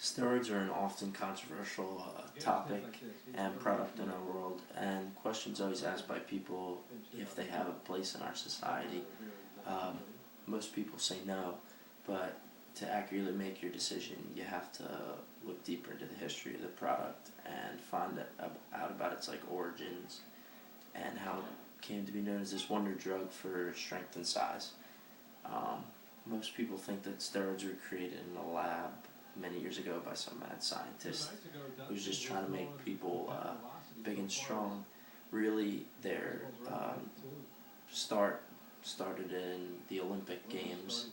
Steroids are an often controversial topic and product in our world, and questions always asked by people if they have a place in our society. Most people say no, but to accurately make your decision, you have to look deeper into the history of the product and find out about its origins and how it came to be known as this wonder drug for strength and size. Most people think that steroids were created in a lab many years ago by some mad scientist who was just trying to make people big and strong. Really, their started in the Olympic Games,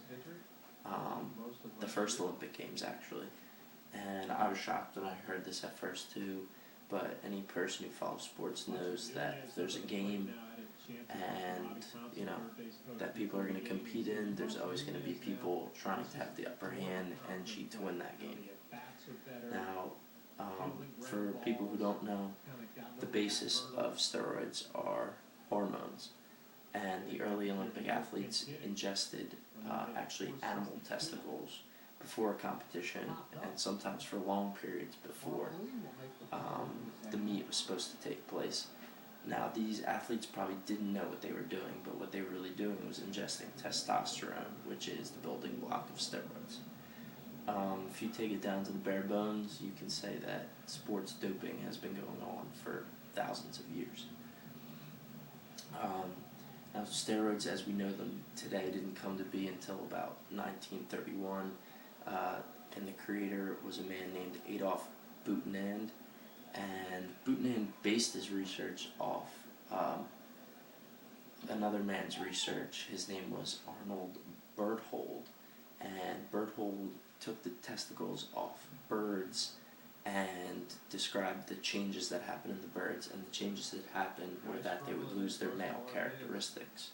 the first Olympic Games actually, and I was shocked when I heard this at first too, but any person who follows sports knows that if there's a game and that people are going to compete in, there's always going to be people trying to have the upper hand and cheat to win that game. Now, for people who don't know, the basis of steroids are hormones, and the early Olympic athletes ingested actually animal testicles before a competition, and sometimes for long periods before the meet was supposed to take place. Now, these athletes probably didn't know what they were doing, but what they were really doing was ingesting testosterone, which is the building block of steroids. If you take it down to the bare bones, you can say that sports doping has been going on for thousands of years. Now, steroids as we know them today didn't come to be until about 1931, and the creator was a man named Adolf Butenandt. And Butenandt based his research off another man's research. His name was Arnold Berthold, and Berthold took the testicles off birds and described the changes that happened in the birds, and the changes that happened were that they would lose their male characteristics.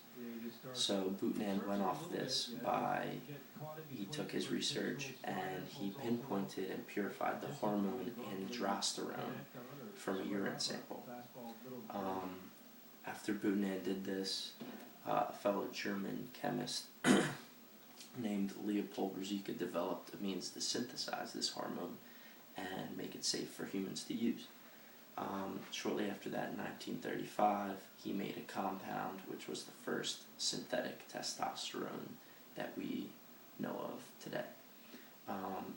So Butenandt went off this he took his research and he pinpointed and purified the hormone androsterone from a urine sample. After Butenandt did this, a fellow German chemist named Leopold Rizika developed a means to synthesize this hormone and make it safe for humans to use. Shortly after that, in 1935, he made a compound which was the first synthetic testosterone that we know of today.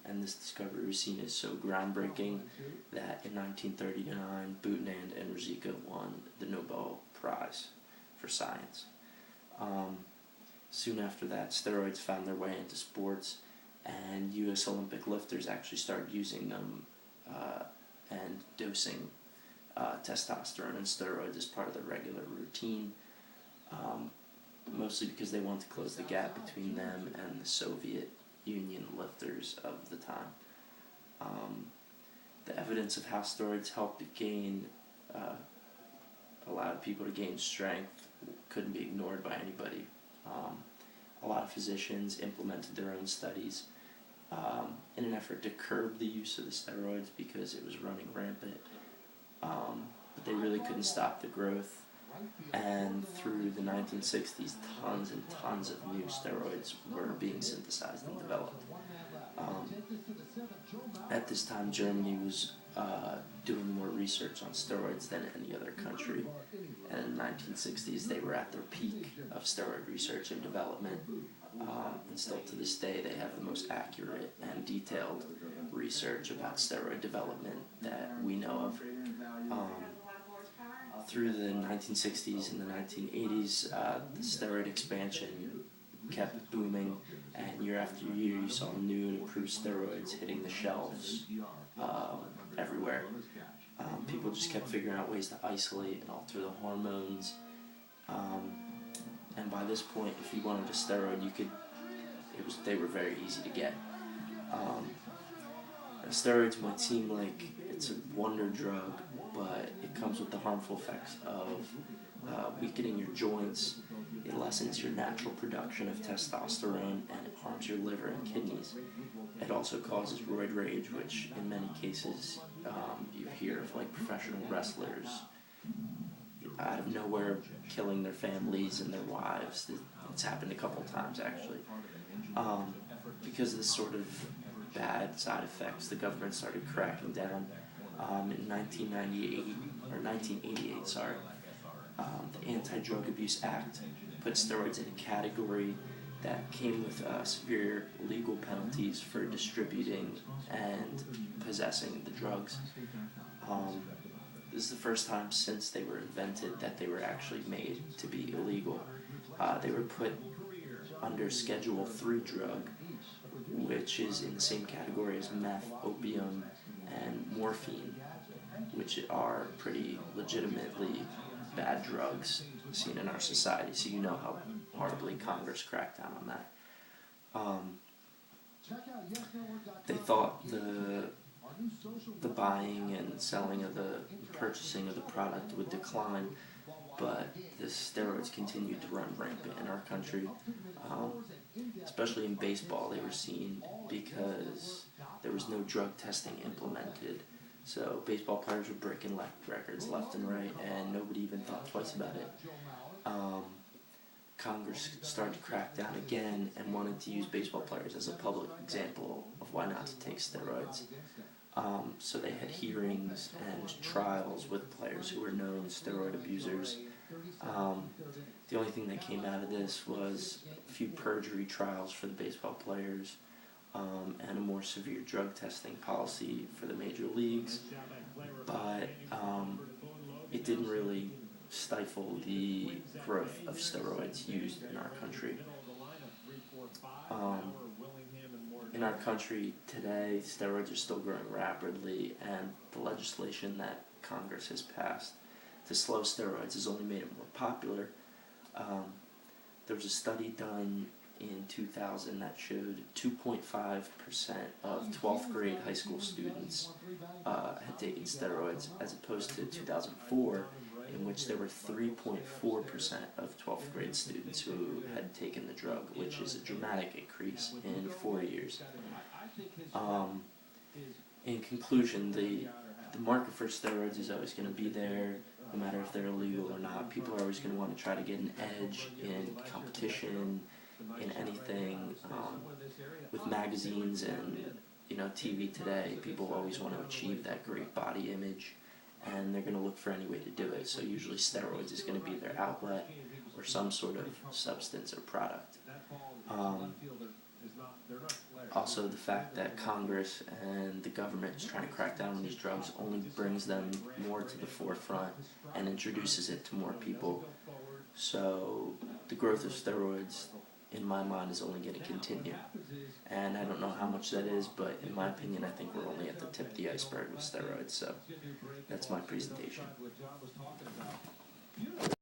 And this discovery was seen as so groundbreaking that in 1939, Butenandt and Rizika won the Nobel Prize for Science. Soon after that, steroids found their way into sports, and U.S. Olympic lifters actually started using them and dosing testosterone and steroids as part of their regular routine, mostly because they wanted to close the gap between them and the Soviet Union lifters of the time. The evidence of how steroids helped allowed people to gain strength couldn't be ignored by anybody. A lot of physicians implemented their own studies in an effort to curb the use of the steroids because it was running rampant, but they really couldn't stop the growth. And through the 1960s, tons and tons of new steroids were being synthesized and developed. At this time, Germany was doing more research on steroids than any other country. And in the 1960s, they were at their peak of steroid research and development. And still to this day, they have the most accurate and detailed research about steroid development that we know of. Through the 1960s and the 1980s, the steroid expansion kept booming, and year after year you saw new and improved steroids hitting the shelves everywhere. People just kept figuring out ways to isolate and alter the hormones, and by this point, if you wanted a steroid, they were very easy to get. Steroids might seem like it's a wonder drug, but it comes with the harmful effects of weakening your joints. It lessens your natural production of testosterone, and it harms your liver and kidneys. It also causes roid rage, which in many cases you hear of professional wrestlers out of nowhere killing their families and their wives. It's happened a couple times actually. Because of this sort of bad side effects, the government started cracking down. In 1988, the Anti-Drug Abuse Act put steroids in a category that came with severe legal penalties for distributing and possessing the drugs. This is the first time since they were invented that they were actually made to be illegal. They were put under Schedule III drug, which is in the same category as meth, opium, and morphine, which are pretty legitimately bad drugs seen in our society, so you know how horribly Congress cracked down on that. They thought the buying and selling of the purchasing of the product would decline, but the steroids continued to run rampant in our country. Especially in baseball, they were seen because there was no drug testing implemented. So baseball players were breaking records left and right, and nobody even thought twice about it. Congress started to crack down again and wanted to use baseball players as a public example of why not to take steroids. So they had hearings and trials with players who were known steroid abusers. The only thing that came out of this was a few perjury trials for the baseball players, and a more severe drug testing policy for the major leagues, but it didn't really stifle the growth of steroids used in our country. In our country today, steroids are still growing rapidly, and the legislation that Congress has passed to slow steroids has only made it more popular. There was a study done in 2000 that showed 2.5% of 12th grade high school students had taken steroids, as opposed to 2004, in which there were 3.4% of 12th grade students who had taken the drug, which is a dramatic increase in 4 years. In conclusion, the market for steroids is always going to be there, no matter if they're illegal or not. People are always going to want to try to get an edge in competition, in anything. With magazines and TV today, people always want to achieve that great body image, and they're going to look for any way to do it. So usually steroids is going to be their outlet, or some sort of substance or product. Also, the fact that Congress and the government is trying to crack down on these drugs only brings them more to the forefront and introduces it to more people. So the growth of steroids, in my mind, is only going to continue. And I don't know how much that is, but in my opinion, I think we're only at the tip of the iceberg with steroids. So that's my presentation.